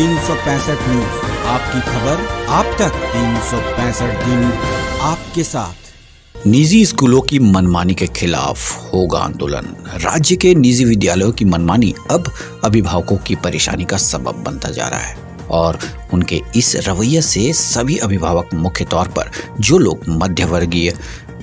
365 news, आपकी खबर आप तक, 365 दिन आपके साथ। निजी स्कूलों की मनमानी के खिलाफ होगा आंदोलन। राज्य के निजी विद्यालयों की मनमानी अब अभिभावकों की परेशानी का सबब बनता जा रहा है और उनके इस रवैये से सभी अभिभावक, मुख्य तौर पर जो लोग मध्य वर्गीय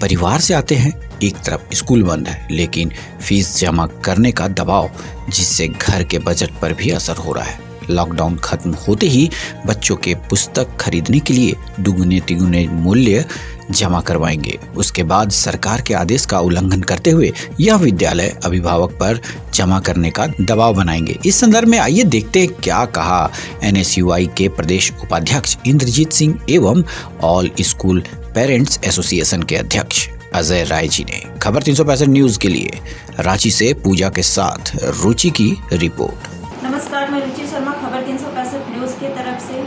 परिवार से आते हैं, एक तरफ स्कूल बंद है लेकिन फीस जमा करने का दबाव, जिससे घर के बजट पर भी असर हो रहा है। लॉकडाउन खत्म होते ही बच्चों के पुस्तक खरीदने के लिए दुगुने तिगुने मूल्य जमा करवाएंगे। उसके बाद सरकार के आदेश का उल्लंघन करते हुए यह विद्यालय अभिभावक पर जमा करने का दबाव बनाएंगे। इस संदर्भ में आइए देखते हैं क्या कहा NSUI के प्रदेश उपाध्यक्ष इंद्रजीत सिंह एवं ऑल स्कूल पेरेंट्स एसोसिएशन के अध्यक्ष अजय राय जी ने। खबर 365 न्यूज के लिए रांची से पूजा के साथ रुचि की रिपोर्ट। नमस्कार, मैं रुचि शर्मा, खबर 365 न्यूज़ की तरफ से।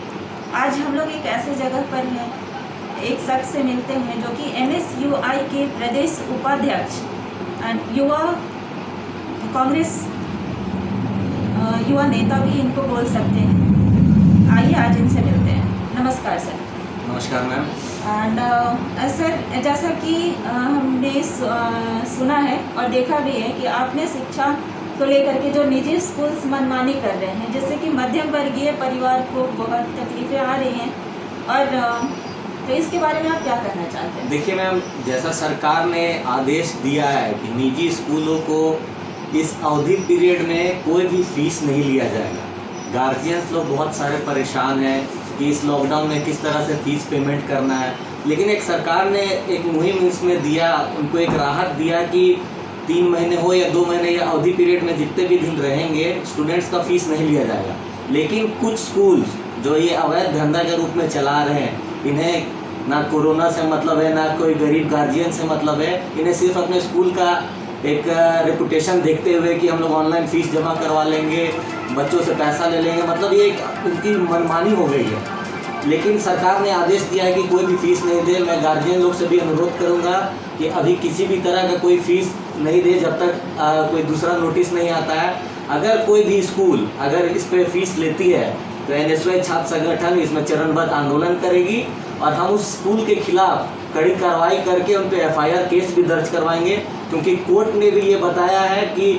आज हम लोग एक ऐसे जगह पर हैं, एक शख्स से मिलते हैं जो कि NSUI के प्रदेश उपाध्यक्ष युवा कांग्रेस युवा नेता भी इनको बोल सकते हैं। आइए आज इनसे मिलते हैं। नमस्कार सर। नमस्कार मैम। एंड सर, जैसा कि हमने सुना है और देखा भी है कि आपने शिक्षा को लेकर के जो निजी स्कूल्स मनमानी कर रहे हैं, जिससे कि मध्यम वर्गीय परिवार को बहुत तकलीफें आ रही हैं, और तो इसके बारे में आप क्या कहना चाहते हैं? देखिए मैम, जैसा सरकार ने आदेश दिया है कि निजी स्कूलों को इस अवधि पीरियड में कोई भी फीस नहीं लिया जाएगा। गार्जियंस लोग बहुत सारे परेशान हैं कि इस लॉकडाउन में किस तरह से फीस पेमेंट करना है, लेकिन एक सरकार ने एक मुहिम इसमें दिया, उनको एक राहत दिया कि 3 महीने हो या 2 महीने या अवधि पीरियड में जितने भी दिन रहेंगे स्टूडेंट्स का फीस नहीं लिया जाएगा। लेकिन कुछ स्कूल जो ये अवैध धंधा के रूप में चला रहे हैं, इन्हें ना कोरोना से मतलब है, ना कोई गरीब गार्जियन से मतलब है, इन्हें सिर्फ अपने स्कूल का एक रेपुटेशन देखते हुए कि हम लोग ऑनलाइन फ़ीस जमा करवा लेंगे, बच्चों से पैसा ले लेंगे, मतलब ये एक उनकी मनमानी हो गई है। लेकिन सरकार ने आदेश दिया है कि कोई भी फीस नहीं दे। मैं गार्जियन लोग से भी अनुरोध करूंगा कि अभी किसी भी तरह का कोई फीस नहीं दे जब तक कोई दूसरा नोटिस नहीं आता है। अगर कोई भी स्कूल अगर इस पे फीस लेती है तो NSUI छात्र संगठन इसमें चरणबद्ध आंदोलन करेगी और हम उस स्कूल के खिलाफ कड़ी कार्रवाई करके उन पे FIR केस भी दर्ज करवाएंगे, क्योंकि कोर्ट ने भी ये बताया है कि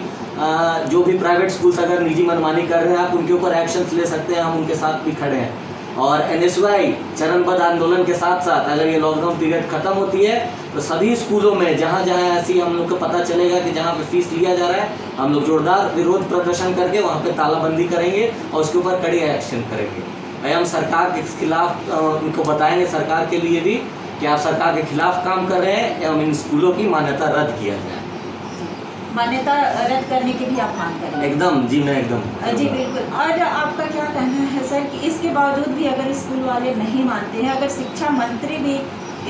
जो भी प्राइवेट स्कूल्स अगर निजी मनमानी कर रहे हैं आप उनके ऊपर एक्शंस ले सकते हैं। हम उनके साथ भी खड़े हैं और NSUI चरणबद्ध आंदोलन के साथ साथ अगर ये लॉकडाउन पीरियड खत्म होती है तो सभी स्कूलों में जहाँ जहाँ ऐसी हम लोग को पता चलेगा कि जहाँ पे फीस लिया जा रहा है, हम लोग जोरदार विरोध प्रदर्शन करके वहाँ पे तालाबंदी करेंगे और उसके ऊपर कड़ी एक्शन करेंगे। हम सरकार के खिलाफ उनको बताएंगे, सरकार के लिए भी, कि आप सरकार के खिलाफ काम कर रहे हैं एवं इन स्कूलों की मान्यता रद्द किया जाए। मान्यता रद्द करने की भी आप मांग करेंगे? एकदम जी, मैं एकदम जी बिल्कुल। और आपका क्या कहना है सर कि इसके बावजूद भी अगर स्कूल वाले नहीं मानते हैं, अगर शिक्षा मंत्री भी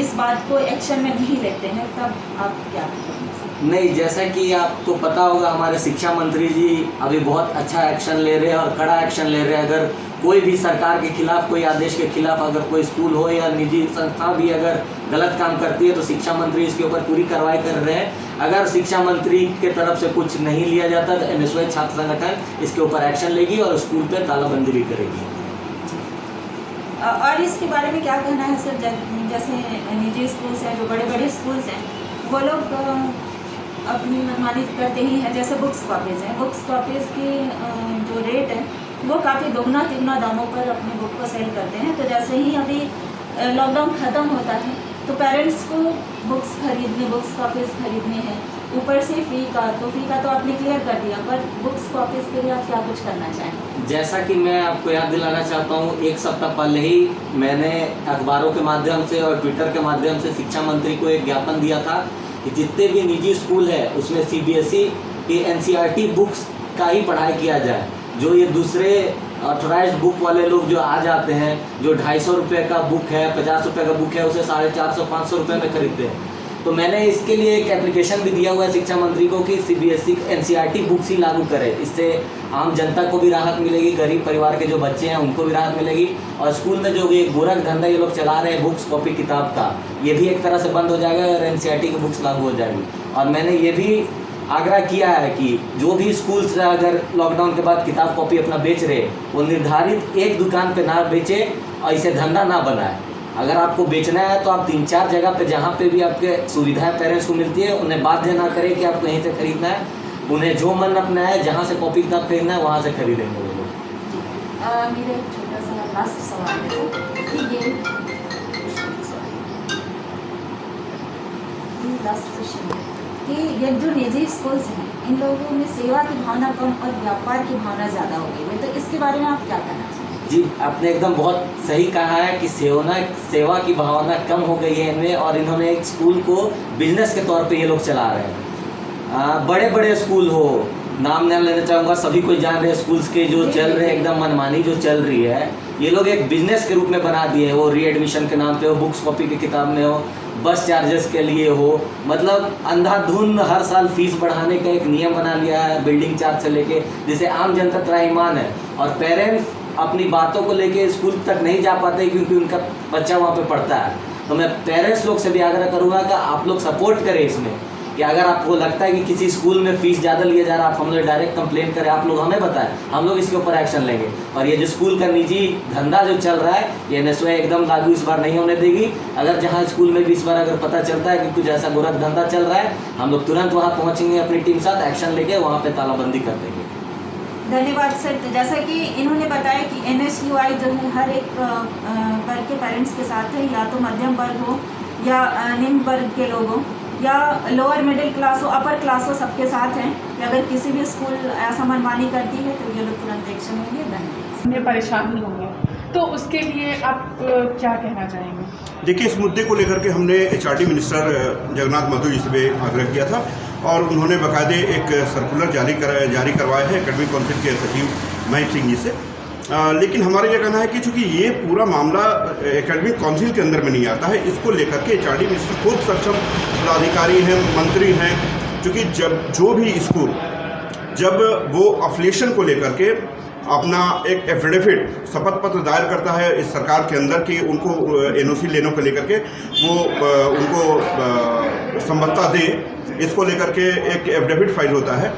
इस बात को एक्शन में नहीं लेते हैं, तब आप क्या करेंगे? नहीं, जैसा कि आपको पता होगा हमारे शिक्षा मंत्री जी अभी बहुत अच्छा एक्शन ले रहे हैं और कड़ा एक्शन ले रहे हैं। अगर कोई भी सरकार के खिलाफ, कोई आदेश के खिलाफ अगर कोई स्कूल हो या निजी संस्था भी अगर गलत काम करती है तो शिक्षा मंत्री इसके ऊपर पूरी कार्रवाई कर रहे हैं। अगर शिक्षा मंत्री के तरफ से कुछ नहीं लिया जाता तो NSUI छात्र संगठन इसके ऊपर एक्शन लेगी और स्कूल पे तालाबंदी भी करेगी। और इसके बारे में क्या कहना है सर? जैसे निजी स्कूल्स हैं, जो बड़े बड़े स्कूल्स हैं, वो लोग अपनी मनमानी करते ही हैं। जैसे बुक्स कॉपीज़ हैं, बुक्स कॉपीज़ की जो रेट है वो काफ़ी दोगुना तिगुना दामों पर अपनी बुक को सेल करते हैं। तो जैसे ही अभी लॉकडाउन ख़त्म होता है तो पेरेंट्स को बुक्स कॉपीज़ खरीदनी है, ऊपर से फ़ी का तो आपने क्लियर कर दिया, पर बुक्स कॉपीज़ के लिए आप क्या कुछ करना चाहेंगे? जैसा कि मैं आपको याद दिलाना चाहता हूँ, 1 सप्ताह पहले ही मैंने अखबारों के माध्यम से और ट्विटर के माध्यम से शिक्षा मंत्री को एक ज्ञापन दिया था कि जितने भी निजी स्कूल है उसमें CBSE की NCERT बुक्स का ही पढ़ाई किया जाए। जो ये दूसरे ऑथोराइज्ड बुक वाले लोग जो आ जाते हैं, जो 250 रुपये का बुक है, 50 रुपये का बुक है, उसे 450-500 रुपये में खरीदते हैं। तो मैंने इसके लिए एक एप्लीकेशन भी दिया हुआ है शिक्षा मंत्री को कि CBSE NCERT बुक्स ही लागू करें। इससे आम जनता को भी राहत मिलेगी, गरीब परिवार के जो बच्चे हैं उनको भी राहत मिलेगी, और स्कूल में जो ये गोरख धंधा ये लोग चला रहे हैं बुक्स कॉपी किताब का, ये भी एक तरह से बंद हो जाएगा और NCERT की बुक्स लागू हो जाएगी। और मैंने ये भी आग्रह किया है कि जो भी स्कूल्स अगर लॉकडाउन के बाद किताब कॉपी अपना बेच रहे वो निर्धारित एक दुकान पे ना बेचे, ऐसे धंधा ना बनाए। अगर आपको बेचना है तो आप 3-4 जगह पे जहाँ पे भी आपके सुविधाएं पेरेंट्स को मिलती है उन्हें बाध्य ना करें कि आपको यहीं से खरीदना है। उन्हें जो मन अपना है जहाँ से कॉपी किताब खरीदना है वहाँ से खरीदेंगे वो लोग। मेरा एक छोटा सा लास्ट सवाल है कि ये लास्ट क्वेश्चन है कि ये जो निजी स्कूल्स हैं इन लोगों में सेवा की भावना कम और व्यापार की भावना ज़्यादा हो गई है, तो इसके बारे में आप क्या कहना चाहेंगे? जी, आपने एकदम बहुत सही कहा है कि सेवा की भावना कम हो गई है इनमें, और इन्होंने एक स्कूल को बिजनेस के तौर पे ये लोग चला रहे हैं। बड़े बड़े स्कूल हो, नाम नहीं लेना चाहूँगा, सभी कोई जान रहे स्कूल्स के जो चल रहे हैं, एकदम मनमानी जो चल रही है, ये लोग एक बिजनेस के रूप में बना दिए हैं। वो रीएडमिशन के नाम पे हो, बुक्स कॉपी की किताब में हो, बस चार्जेस के लिए हो, मतलब अंधाधुंध हर साल फीस बढ़ाने का एक नियम बना लिया है, बिल्डिंग चार्ज से लेके, जिसे आम जनता त्राहिमाम है। और पेरेंट्स अपनी बातों को लेके स्कूल तक नहीं जा पाते क्योंकि उनका बच्चा वहाँ पे पढ़ता है। तो मैं पेरेंट्स लोग से भी आग्रह करूँगा कि आप लोग सपोर्ट करें इसमें, कि अगर आपको लगता है कि किसी स्कूल में फ़ीस ज़्यादा लिया जा रहा है, आप हम लोग डायरेक्ट कंप्लेन करें, आप लोग हमें बताएं, हम लोग इसके ऊपर एक्शन लेंगे। और ये जो स्कूल का निजी धंधा जो चल रहा है, ये NSY एकदम लागू इस बार नहीं होने देगी। अगर जहाँ स्कूल में भी इस बार अगर पता चलता है कि कुछ ऐसा गोरख धंधा चल रहा है, हम लोग तुरंत वहाँ पहुँचेंगे अपनी टीम साथ, एक्शन लेके वहाँ पर तालाबंदी कर देंगे। धन्यवाद सर। तो जैसा कि इन्होंने बताया कि NSY जो है हर एक वर्ग के पेरेंट्स के साथ है, या तो मध्यम वर्ग हो या निम्न वर्ग के लोग हों या लोअर मिडिल क्लास हो, अपर क्लास हो, सबके साथ हैं कि अगर किसी भी स्कूल ऐसा मनमानी करती है तो ये लोग तुरंत एक्शन लेंगे। धन्यवाद। में परेशानी होंगे, तो उसके लिए आप क्या कहना चाहेंगे? देखिए, इस मुद्दे को लेकर के हमने HRD मिनिस्टर जगन्नाथ महतो जी से भी आग्रह किया था और उन्होंने बाकायदे एक सर्कुलर जारी करवाया है एकेडमिक काउंसिल के सचिव महेश सिंह जी से। लेकिन हमारा यह कहना है कि चूँकि ये पूरा मामला एकेडमिक काउंसिल के अंदर में नहीं आता है, इसको लेकर के HRD मिनिस्टर खुद सक्षम पदाधिकारी हैं, मंत्री हैं। चूँकि जो भी स्कूल जब वो अफिलिएशन को लेकर के अपना एक एफिडेविट शपथ पत्र दायर करता है इस सरकार के अंदर कि उनको NOC लेने को लेकर के वो उनको संबद्धता दे, इसको लेकर के एक एफिडेविट फाइल होता है।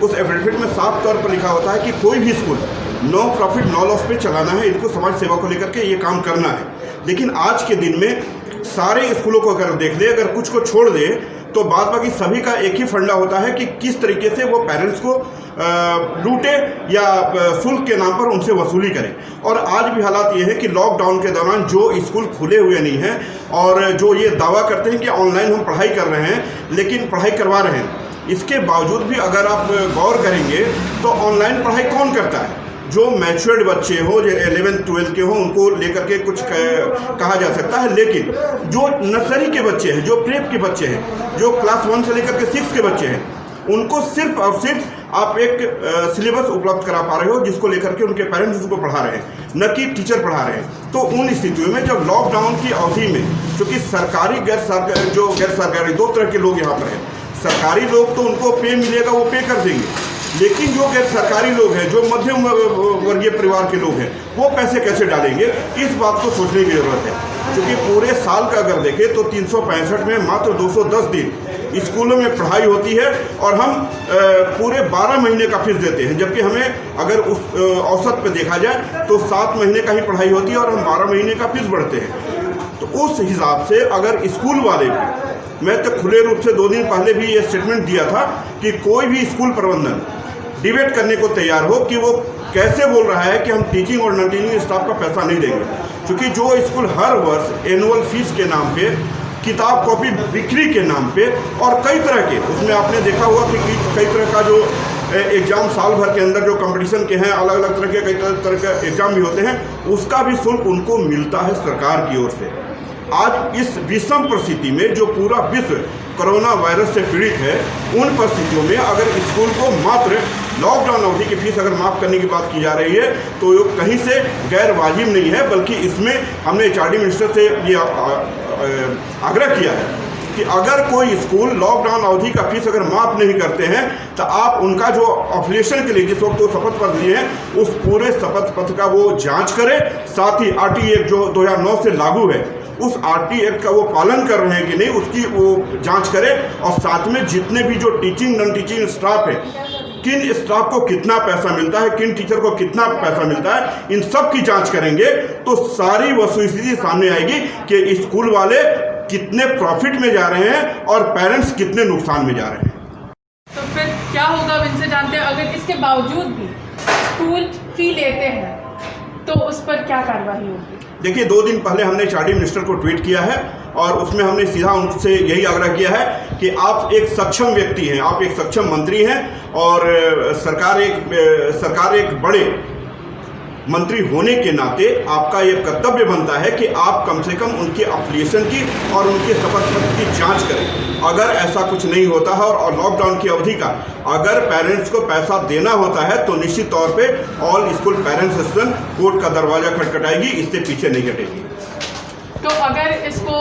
उस एफिडेविट में साफ तौर पर लिखा होता है कि कोई भी school no profit no loss पे चलाना है, इनको समाज सेवा को लेकर के ये काम करना है। लेकिन आज के दिन में सारे स्कूलों को अगर देख ले, अगर कुछ को छोड़ दे तो बाद बाकी सभी का एक ही फंडा होता है कि किस तरीके से वो पेरेंट्स को लूटे या शुल्क के नाम पर उनसे वसूली करें। और आज भी हालात ये है कि लॉकडाउन के दौरान जो स्कूल खुले हुए नहीं हैं और जो ये दावा करते हैं कि ऑनलाइन हम पढ़ाई कर रहे हैं, लेकिन पढ़ाई करवा रहे हैं, इसके बावजूद भी अगर आप गौर करेंगे तो ऑनलाइन पढ़ाई कौन करता है? जो मैच्योर्ड बच्चे हो, जो 11th-12th के हो, उनको लेकर के कुछ कहा जा सकता है। लेकिन जो नर्सरी के बच्चे हैं, जो प्रेप के बच्चे हैं, जो क्लास 1 से लेकर के 6 के बच्चे हैं, उनको सिर्फ और सिर्फ आप एक सिलेबस उपलब्ध करा पा रहे हो जिसको लेकर के उनके पेरेंट्स उसको पढ़ा रहे हैं, न कि टीचर पढ़ा रहे हैं। तो उन स्थितियों में जब लॉकडाउन की अवधि में, क्योंकि सरकारी गैर सरकारी दो तरह के लोग यहाँ पर हैं। सरकारी लोग तो उनको पे मिलेगा, वो पे कर देंगे, लेकिन जो गैर सरकारी लोग हैं, जो मध्यम वर्गीय परिवार के लोग हैं, वो पैसे कैसे डालेंगे, इस बात को सोचने की ज़रूरत है। क्योंकि पूरे साल का अगर देखें तो 365 में मात्र 210 दिन स्कूलों में पढ़ाई होती है और हम पूरे 12 महीने का फीस देते हैं, जबकि हमें अगर उस औसत पे देखा जाए तो 7 महीने का ही पढ़ाई होती है और हम 12 महीने का फीस भरते हैं। तो उस हिसाब से अगर स्कूल वाले भी, मैं तो खुले रूप से 2 दिन पहले भी ये स्टेटमेंट दिया था कि कोई भी स्कूल प्रबंधन डिबेट करने को तैयार हो कि वो कैसे बोल रहा है कि हम टीचिंग और नॉन टीचिंग स्टाफ का पैसा नहीं देंगे। क्योंकि जो स्कूल हर वर्ष एनुअल फीस के नाम पे, किताब कॉपी बिक्री के नाम पे और कई तरह के, उसमें आपने देखा हुआ कि कई तरह का जो एग्ज़ाम साल भर के अंदर जो कंपटीशन के हैं, अलग अलग तरह के कई तरह के एग्ज़ाम भी होते हैं, उसका भी शुल्क उनको मिलता है सरकार की ओर से। आज इस विषम परिस्थिति में जो पूरा विश्व कोरोना वायरस से पीड़ित है, उन परिस्थितियों में अगर स्कूल को मात्र लॉकडाउन अवधि की फीस अगर माफ़ करने की बात की जा रही है तो ये कहीं से गैर वाजिब नहीं है, बल्कि इसमें हमने HRD मिनिस्टर से ये आग्रह किया है कि अगर कोई स्कूल लॉकडाउन अवधि का फीस अगर माफ़ नहीं करते हैं तो आप उनका जो अफिलिएशन के लिए जिस वक्त वो शपथ पत्र लिए हैं, उस पूरे शपथ पत्र का वो जांच करें। साथ ही RT एक्ट जो 2009 से लागू है उस RT एक्ट का वो पालन कर रहे हैं कि नहीं, उसकी वो जांच करे। और साथ में जितने भी जो टीचिंग नॉन टीचिंग स्टाफ है, किन स्टाफ को कितना पैसा मिलता है, किन टीचर को कितना पैसा मिलता है, इन सब की जांच करेंगे तो सारी वस्तुस्थिति सामने आएगी कि स्कूल वाले कितने प्रॉफिट में जा रहे हैं और पेरेंट्स कितने नुकसान में जा रहे हैं। तो फिर क्या होगा अब इनसे जानते हैं, अगर इसके बावजूद भी स्कूल फी लेते हैं तो उस पर क्या कार्रवाई होगी? देखिए, 2 दिन पहले हमने HRD मिनिस्टर को ट्वीट किया है और उसमें हमने सीधा उनसे यही आग्रह किया है कि आप एक सक्षम व्यक्ति हैं, आप एक सक्षम मंत्री हैं और सरकार एक बड़े मंत्री होने के नाते आपका ये कर्तव्य बनता है कि आप कम से कम उनके एफिलिएशन की और उनके शपथ पत्र की जांच करें। अगर ऐसा कुछ नहीं होता है और लॉकडाउन की अवधि का अगर पेरेंट्स को पैसा देना होता है तो निश्चित तौर पे all school parents association court का दरवाजा खटखटाएगी, इससे पीछे नहीं हटेगी। तो अगर इसको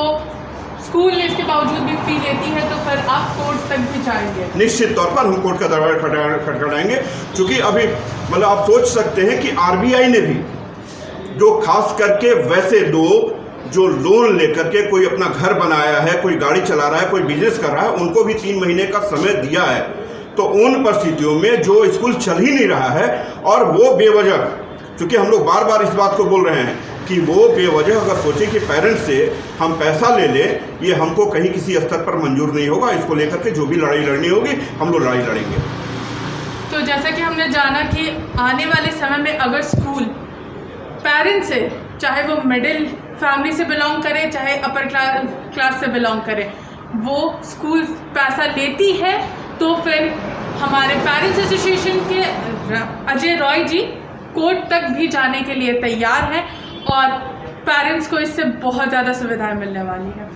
स्कूल ने इसके बावजूद भी फी लेती है तो फिर आप कोर्ट तक भी जाएंगे? निश्चित तौर पर हम कोर्ट का दरवाजा खटखटाएंगे, क्योंकि अभी मतलब आप सोच सकते हैं कि RBI ने भी जो खास करके वैसे लोग जो लोन लेकर के कोई अपना घर बनाया है, कोई गाड़ी चला रहा है, कोई बिजनेस कर रहा है, उनको भी 3 महीने का समय दिया है। तो उन परिस्थितियों में जो स्कूल चल ही नहीं रहा है और वो बेवजह, क्योंकि हम लोग बार बार इस बात को बोल रहे हैं कि वो बेवजह अगर सोचें कि पेरेंट्स से हम पैसा ले लें, ये हमको कहीं किसी स्तर पर मंजूर नहीं होगा। इसको लेकर के जो भी लड़ाई लड़नी होगी हम लोग लड़ाई लड़ेंगे। तो जैसा कि हमने जाना कि आने वाले समय में अगर स्कूल पेरेंट्स से, चाहे वो मिडिल फैमिली से बिलोंग करे चाहे अपर क्लास से बिलोंग करे, वो स्कूल पैसा लेती है तो फिर हमारे पेरेंट्स एसोसिएशन के अजय रॉय जी कोर्ट तक भी जाने के लिए तैयार हैं और पेरेंट्स को इससे बहुत ज़्यादा सुविधाएं मिलने वाली है।